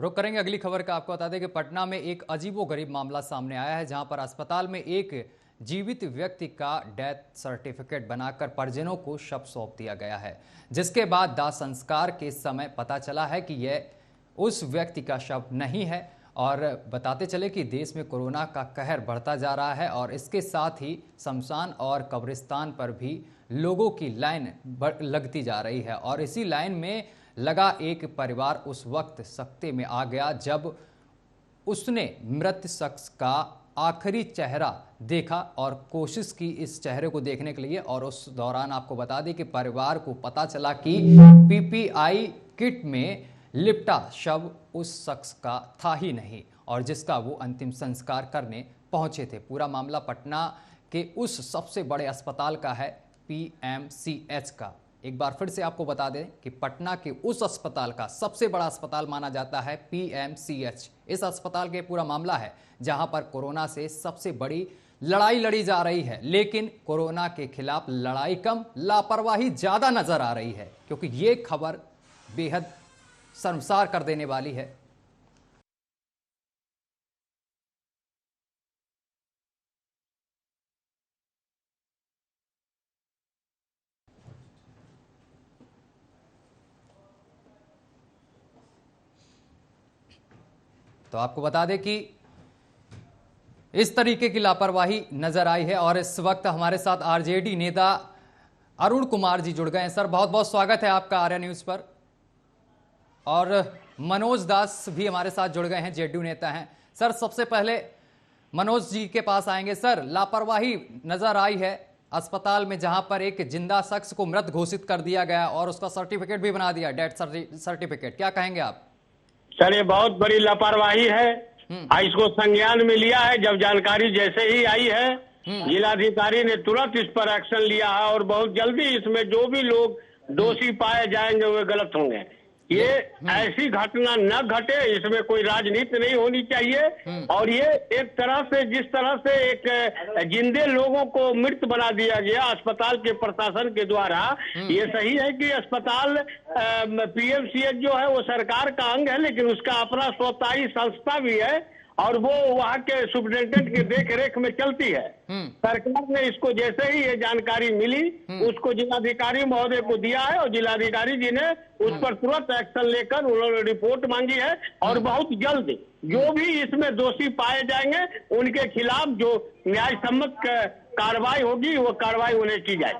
रुक करेंगे अगली खबर का। आपको बता दें कि पटना में एक अजीबोगरीब मामला सामने आया है, जहां पर अस्पताल में एक जीवित व्यक्ति का डेथ सर्टिफिकेट बनाकर परिजनों को शव सौंप दिया गया है, जिसके बाद दाह संस्कार के समय पता चला है कि यह उस व्यक्ति का शव नहीं है। और बताते चले कि देश में कोरोना का कहर बढ़ता जा रहा है और इसके साथ ही शमशान और कब्रिस्तान पर भी लोगों की लाइन लगती जा रही है। और इसी लाइन में लगा एक परिवार उस वक्त सकते में आ गया जब उसने मृत शख्स का आखिरी चेहरा देखा और कोशिश की इस चेहरे को देखने के लिए। और उस दौरान आपको बता दें कि परिवार को पता चला कि पीपीआई किट में लिपटा शव उस शख्स का था ही नहीं और जिसका वो अंतिम संस्कार करने पहुंचे थे। पूरा मामला पटना के उस सबसे बड़े अस्पताल का है, पीएमसीएच का। एक बार फिर से आपको बता दें कि पटना के उस अस्पताल का सबसे बड़ा अस्पताल माना जाता है पीएमसीएच। इस अस्पताल के पूरा मामला है जहां पर कोरोना से सबसे बड़ी लड़ाई लड़ी जा रही है, लेकिन कोरोना के खिलाफ लड़ाई कम, लापरवाही ज्यादा नजर आ रही है, क्योंकि ये खबर बेहद शर्मसार कर देने वाली है। तो आपको बता दें कि इस तरीके की लापरवाही नजर आई है और इस वक्त हमारे साथ आरजेडी नेता अरुण कुमार जी जुड़ गए हैं। सर, बहुत बहुत स्वागत है आपका आर्या न्यूज पर। और मनोज दास भी हमारे साथ जुड़ गए हैं, जेडीयू नेता हैं। सर, सबसे पहले मनोज जी के पास आएंगे। सर, लापरवाही नजर आई है अस्पताल में, जहां पर एक जिंदा शख्स को मृत घोषित कर दिया गया और उसका सर्टिफिकेट भी बना दिया, डेथ सर्टिफिकेट। क्या कहेंगे आप? सर, ये बहुत बड़ी लापरवाही है। इसको संज्ञान में लिया है। जब जानकारी जैसे ही आई है, जिलाधिकारी ने तुरंत इस पर एक्शन लिया है और बहुत जल्दी इसमें जो भी लोग दोषी पाए जाएंगे वे गलत होंगे। ये ऐसी घटना न घटे, इसमें कोई राजनीति नहीं होनी चाहिए। और ये एक तरह से, जिस तरह से एक जिंदे लोगों को मृत बना दिया गया अस्पताल के प्रशासन के द्वारा, ये सही है कि अस्पताल पीएमसीएच जो है वो सरकार का अंग है, लेकिन उसका अपना स्वताई संस्था भी है और वो वहाँ के सुप्रिंटेंडेंट के देख रेख में चलती है। सरकार ने इसको जैसे ही ये जानकारी मिली, उसको जिलाधिकारी महोदय को दिया है और जिलाधिकारी जी ने उस पर तुरंत एक्शन लेकर उन्होंने रिपोर्ट मांगी है और बहुत जल्द जो भी इसमें दोषी पाए जाएंगे उनके खिलाफ जो न्याय सम्मत कार्रवाई होगी वो कार्रवाई उन्हें की जाए।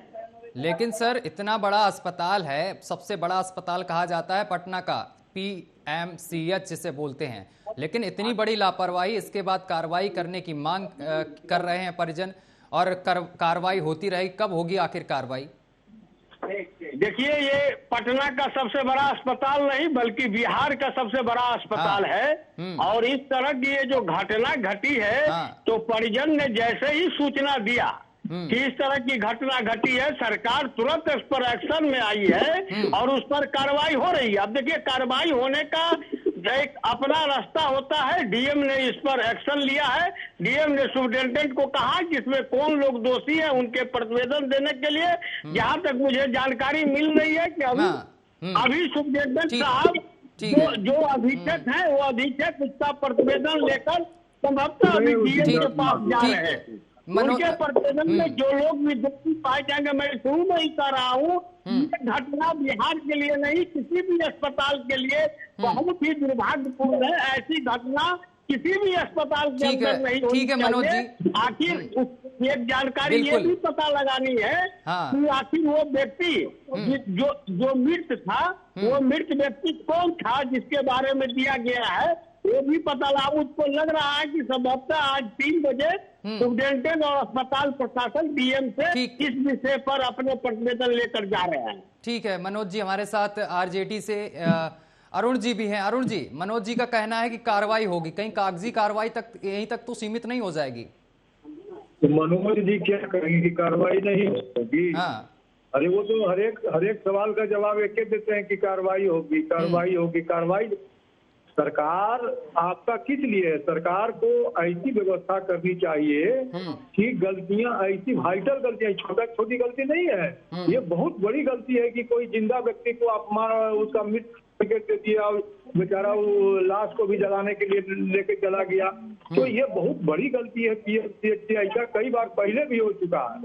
लेकिन सर, इतना बड़ा अस्पताल है, सबसे बड़ा अस्पताल कहा जाता है पटना का, पीएमसीएच जिसे बोलते हैं, लेकिन इतनी बड़ी लापरवाही, इसके बाद कार्रवाई करने की मांग कर रहे हैं परिजन और कार्रवाई होती रहेगी। कब होगी आखिर कार्रवाई? देखिए, ये पटना का सबसे बड़ा अस्पताल नहीं बल्कि बिहार का सबसे बड़ा अस्पताल है और इस तरह की ये जो घटना घटी है, तो परिजन ने जैसे ही सूचना दिया कि इस तरह की घटना घटी है, सरकार तुरंत इस पर एक्शन में आई है और उस पर कार्रवाई हो रही है। अब देखिए, कार्रवाई होने का एक अपना रास्ता होता है। डीएम ने इस पर एक्शन लिया है। डीएम ने सुप्रिंटेंडेंट को कहा कि इसमें कौन लोग दोषी हैं उनके प्रतिवेदन देने के लिए। जहां तक मुझे जानकारी मिल रही है कि अभी सुप्रिंटेंडेंट साहब जो अधीक्षक है वो अधीक्षक उसका प्रतिवेदन लेकर संभवतः अभी डीएम के पास जा रहे हैं। उनके प्रतिवेदन में जो लोग भी दोषी पाए जाएंगे, मैं शुरू में ही कह रहा हूँ, ये घटना बिहार के लिए नहीं किसी भी अस्पताल के लिए बहुत ही दुर्भाग्यपूर्ण है। ऐसी घटना किसी भी अस्पताल के अंदर नहीं होनी चाहिए। आखिर एक जानकारी ये भी पता लगानी है कि आखिर वो व्यक्ति जो मृत था, वो मृत व्यक्ति कौन था जिसके बारे में दिया गया है, वो भी पता लगा। मुझको लग रहा है कि संभवतः आज 3 बजे सुप्रिंटेंडेंट और अस्पताल प्रशासन डीएम से इस विषय पर अपने प्रतिवेदन लेकर जा रहे हैं। ठीक है मनोज जी, हमारे साथ आरजेडी से अरुण जी भी हैं। अरुण जी, मनोज जी का कहना है कि कार्रवाई होगी, कहीं कागजी कार्रवाई तक यहीं तक तो सीमित नहीं हो जाएगी? तो मनोज जी क्या कहेंगे कि कार्रवाई नहीं होगी? अरे वो तो हर एक सवाल का जवाब एक ही देते हैं कि कार्रवाई होगी, कार्रवाई होगी। कार्रवाई सरकार आपका किस लिए है? सरकार को ऐसी व्यवस्था करनी चाहिए कि गलतियां, ऐसी वाइटल गलतियां, छोटी गलती नहीं है, ये बहुत बड़ी गलती है कि कोई जिंदा व्यक्ति को अपमान, उसका मृत सर्टिफिकेट दे दिया और बेचारा वो लाश को भी जलाने के लिए लेके चला गया। तो ये बहुत बड़ी गलती है पीएमसीएच। ऐसा कई बार पहले भी हो चुका है,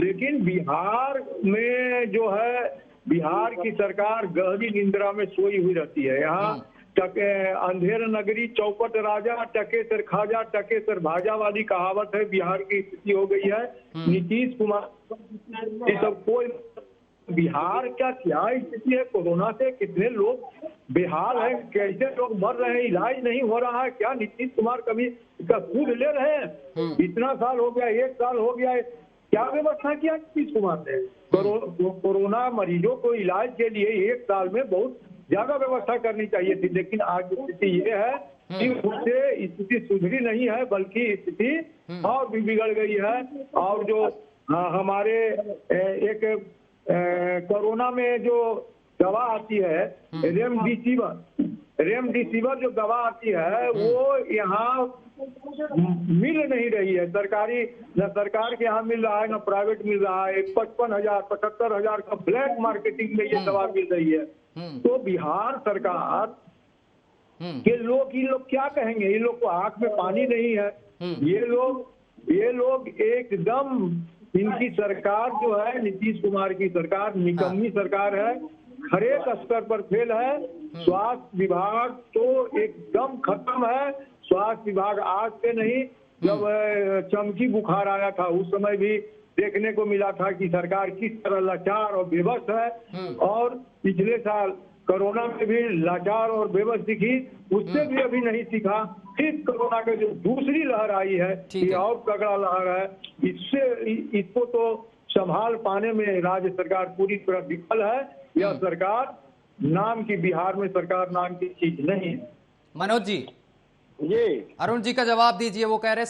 लेकिन बिहार में जो है, बिहार की सरकार गहरी निंद्रा में सोई हुई रहती है। यहाँ अंधेर नगरी चौपट राजा, टके सर खाजा, टके सर भाजा वाली कहावत है। बिहार की स्थिति हो गई है। नीतीश कुमार ये सब कोई, बिहार का क्या स्थिति है, कोरोना से कितने लोग बेहाल है, कैसे लोग मर रहे हैं, इलाज नहीं हो रहा है। क्या नीतीश कुमार कभी इसका सूद ले रहे हैं? इतना साल हो गया, 1 साल हो गया, क्या व्यवस्था किया नीतीश कुमार ने? कोरोना मरीजों को इलाज के लिए 1 साल में बहुत ज्यादा व्यवस्था करनी चाहिए थी, लेकिन आज स्थिति ये है कि उससे स्थिति सुधरी नहीं है, बल्कि स्थिति और भी बिगड़ गई है। और जो हमारे एक कोरोना में जो दवा आती है रेमडेसिविर जो दवा आती है वो यहाँ मिल नहीं रही है। सरकारी न सरकार के यहाँ मिल रहा है, न प्राइवेट मिल रहा है। 55,000 75,000 का ब्लैक मार्केटिंग में ये दवा मिल रही है। तो बिहार सरकार के लोग, ये लोग क्या कहेंगे? ये लोग को आंख में पानी नहीं है। ये लोग एकदम, इनकी सरकार जो है, नीतीश कुमार की सरकार निकम्मी सरकार है, हर एक स्तर पर फेल है। स्वास्थ्य विभाग तो एकदम खत्म है। स्वास्थ्य विभाग आज से नहीं, जब चमकी बुखार आया था उस समय भी देखने को मिला था कि सरकार किस तरह लाचार और बेबस है। और पिछले साल कोरोना में भी लाचार और बेबस दिखी, उससे भी अभी नहीं सीखा। फिर कोरोना का जो दूसरी लहर आई है, ये और तगड़ा लहर है। इसको तो संभाल पाने में राज्य सरकार पूरी तरह विफल है। यह सरकार नाम की, बिहार में सरकार नाम की चीज नहीं है। मनोज जी, ये अरुण जी का जवाब दीजिए। वो कह रहे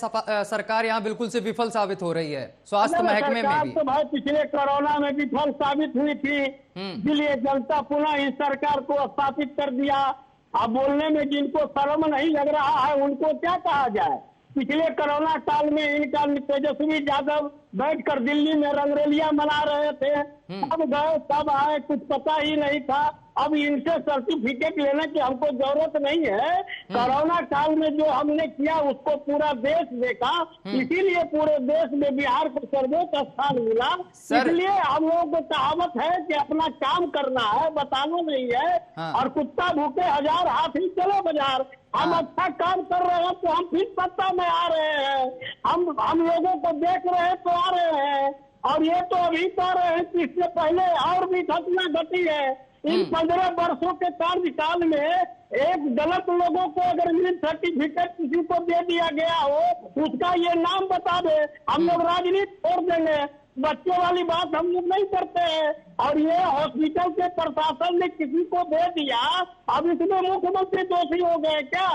सरकार यहाँ बिल्कुल से विफल साबित हो रही है, स्वास्थ्य महकमे में भी। तो भाई पिछले कोरोना में विफल साबित हुई थी, इसलिए जनता पुनः इस सरकार को स्थापित कर दिया। अब बोलने में जिनको शर्म नहीं लग रहा है उनको क्या कहा जाए? पिछले कोरोना काल में इनका तेजस्वी यादव बैठकर दिल्ली में रंगरेलियां मना रहे थे। अब गए, तब आए, कुछ पता ही नहीं था। अब इनसे सर्टिफिकेट लेने की हमको जरूरत नहीं है। कोरोना काल में जो हमने किया उसको पूरा देश देखा, इसीलिए पूरे देश में बिहार को सर्वोच्च स्थान मिला। इसलिए हम लोगों को कहावत है कि अपना काम करना है, बताना नहीं है। और कुत्ता भूखे 1000 हाथी चलो बाजार। हम अच्छा काम कर रहे हैं तो हम फिर सत्ता में आ रहे हैं। हम लोगों को देख रहे हैं तो आ रहे हैं। और ये तो अभी तो आ रहे हैं कि इससे पहले और भी घटना घटी है। इन 15 वर्षों के कार्यकाल में एक गलत लोगों को अगर मिल सर्टिफिकेट किसी को दे दिया गया हो, उसका ये नाम बता दे, हम लोग राजनीति छोड़ देंगे। बच्चों वाली बात हम लोग नहीं करते हैं। और ये हॉस्पिटल के प्रशासन ने किसी को दे दिया, अब इसमें मुख्यमंत्री दोषी हो गए क्या?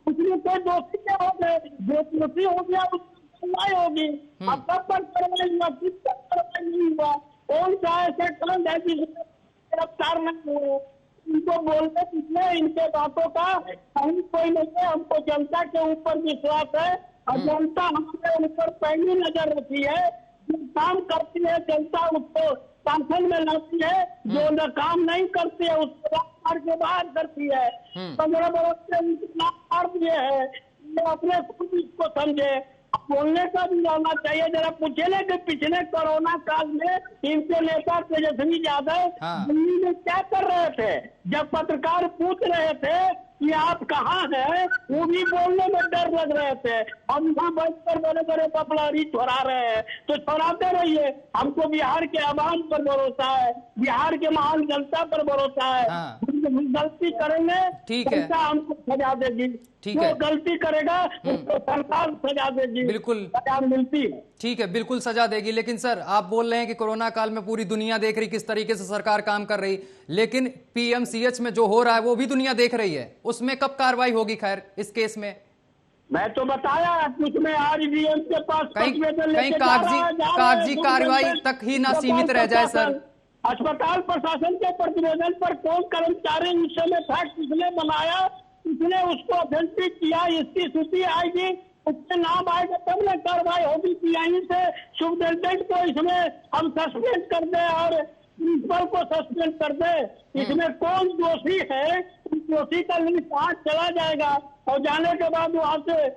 उसमें कोई दोषी क्या हो गए? जो दोषी हो गया उसकी सुनवाई होगी। अब कब पर कार्रवाई हुआ, किस तक कार्रवाई नहीं हुआ? कौन सा ऐसा कांड है जिसमें गिरफ्तार नहीं हुए? इनको बोलने पिछले इनके बातों का कहीं कोई नहीं है। हमको जनता के ऊपर विश्वास है और जनता हमारे ऊपर पहली नजर रखी है। जो काम करती है जनता उसको शासन में लाती है, जो न काम नहीं करती है उसको राजपाट के बाहर करती है। 15 बरस से मार दिए है, ये अपने खुद इसको समझे। बोलने का भी आना चाहिए। जरा पूछे कि पिछले कोरोना काल में इनके नेता तेजस्वी यादव दिल्ली में क्या कर रहे थे? जब पत्रकार पूछ रहे थे कि आप कहाँ हैं, वो भी बोलने में डर लग रहे थे। हम यहाँ बैठकर बड़े बड़े पपलहरी छोड़ा रहे हैं, तो छोड़ाते रहिए। हमको बिहार के आवाम पर भरोसा है, बिहार के महान जनता पर भरोसा है। गलती करेंगे जनता हमको सजा देगी, जो गलती करेगा उसको सरकार सजा देगी। बिल्कुल सजा मिलती है। ठीक है, बिल्कुल सजा देगी। लेकिन सर, आप बोल रहे हैं कि कोरोना काल में पूरी दुनिया देख रही किस तरीके से सरकार काम कर रही, लेकिन पीएमसीएच में जो हो रहा है वो भी दुनिया देख रही है। उसमें कब कार्रवाई होगी? खैर, इस केस में मैं तो बताया कुछ में आज डीएम के पास कहीं कागजी कार्रवाई तक ही ना सीमित रह जाए सर। अस्पताल प्रशासन के प्रतिवेदन पर कौन कर्मचारी उस समय था, किसने बनाया, किसने उसको ऑथेंटिक किया, इसकी सूची आएगी, उसके नाम आएगा तब न कार्रवाई होगी। कि यहीं से सुपरिटेंडेंट को इसमें हम सस्पेंड कर दें और प्रिंसिपल को सस्पेंड कर दे। इसमें कौन दोषी है, उस दोषी का लिस्ट आज चला जाएगा और जाने के बाद वहां से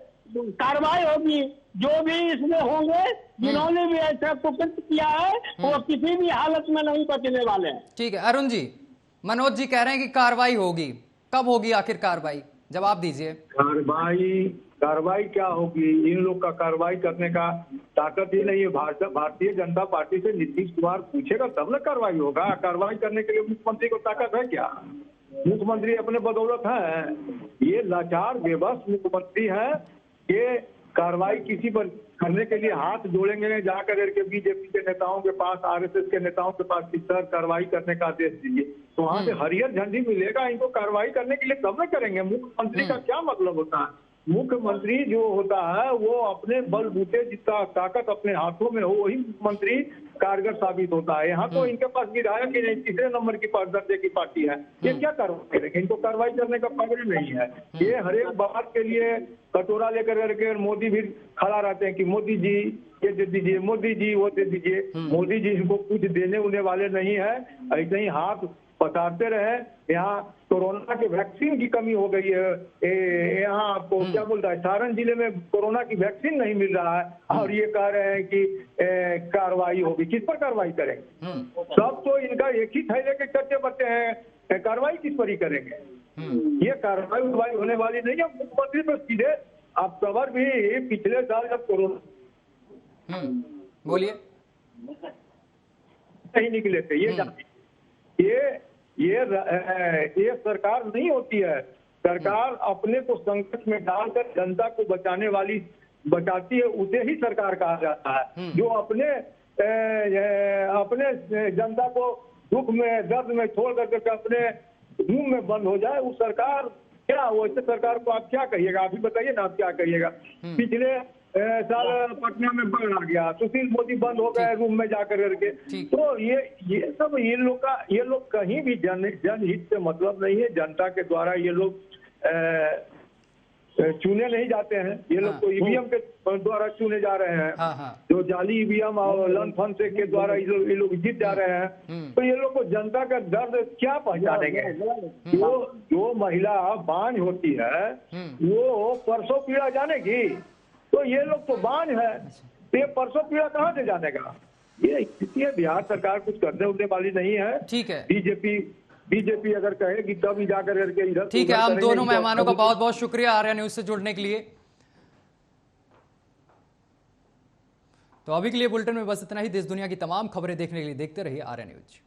कार्रवाई होगी। जो भी इसमें होंगे, जिन्होंने भी ऐसा कुकृत्य किया है, वो किसी भी हालत में नहीं बचने वाले हैं। ठीक है अरुण जी, मनोज जी कह रहे हैं कि कार्रवाई होगी, कब होगी आखिर कार्रवाई, जवाब दीजिए। कार्रवाई क्या होगी? इन लोग का कार्रवाई करने का ताकत ही नहीं है। भारतीय जनता पार्टी से नीतीश कुमार पूछेगा तब ना कार्रवाई होगा। कार्रवाई करने के लिए मुख्यमंत्री को ताकत है क्या? मुख्यमंत्री अपने बदौलत है। ये लाचार बेबस मुख्यमंत्री है। ये कार्रवाई किसी पर करने के लिए हाथ जोड़ेंगे, जाकर के बीजेपी के नेताओं के पास, आरएसएस के नेताओं के पास कि सर कार्रवाई करने का आदेश दीजिए, तो वहां से हरियर झंडी मिलेगा इनको कार्रवाई करने के लिए, तब न करेंगे। मुख्यमंत्री का क्या मतलब होता है? मुख्यमंत्री जो होता है वो अपने बलबूते जितना ताकत अपने हाथों में हो वही मुख्यमंत्री कारगर साबित होता है। यहाँ तो इनके पास विधायक ही नहीं, तीसरे नंबर की दर्जे की पार्टी है। ये क्या कार्रवाई करेंगे? इनको कार्रवाई करने का पकड़ नहीं है। ये हर एक बात के लिए कटोरा लेकर करके मोदी भी खड़ा रहते हैं कि मोदी जी ये दे दीजिए, मोदी जी वो दे दीजिए। मोदी जी इनको कुछ देने उन्हें वाले नहीं है। ऐसे ही हाथ पसारते रहे। यहाँ कोरोना के वैक्सीन की कमी हो गई है। यहाँ आपको क्या बोलता है, सारण जिले में कोरोना की वैक्सीन नहीं मिल रहा है और ये कह रहे हैं कि कार्रवाई होगी। किस पर कार्रवाई करेंगे? सब तो इनका एक ही थैले के चर्चे बच्चे हैं, कार्रवाई किस पर ही करेंगे? ये कार्रवाई होने वाली नहीं है। मुख्यमंत्री पर सीधे आप खबर भी पिछले साल जब कोरोना बोलिए नहीं निकले थे, ये सरकार नहीं होती है। सरकार अपने को संकट में डालकर जनता को बचाती है, उसे ही सरकार कहा जाता है। जो अपने जनता को दुख में दर्द में छोड़ करके अपने रूम में बंद हो जाए, वो सरकार क्या? वैसे सरकार को आप क्या कहिएगा? आप ही बताइए ना, आप क्या कहिएगा? पिछले साल पटना में बाढ़ आ गया, सुशील मोदी बंद हो गए रूम में जाकर करके। तो ये सब ये लोग कहीं भी जनहित से मतलब नहीं है। जनता के द्वारा ये लोग चुने नहीं जाते हैं। ये लोग तो ईवीएम के द्वारा चुने जा रहे हैं। जो जाली ईवीएम और लन फन से के द्वारा ये लोग जीत जा रहे हैं। तो ये लोग को जनता का दर्द क्या पहचानेंगे? जो महिला बांझ होती है वो परसों पीड़ा जानेगी? तो ये लोग तो बांझ है, तो ये परसों पीड़ा कहाँ से जानेगा? ये इसलिए बिहार सरकार कुछ करने उठने वाली नहीं है। ठीक है, बीजेपी अगर कहेगी तब ही जाकर करके इधर। ठीक है, हम दोनों मेहमानों का बहुत बहुत शुक्रिया आर्या न्यूज से जुड़ने के लिए। तो अभी के लिए बुलेटिन में बस इतना ही। देश दुनिया की तमाम खबरें देखने के लिए देखते रहिए आर्या न्यूज।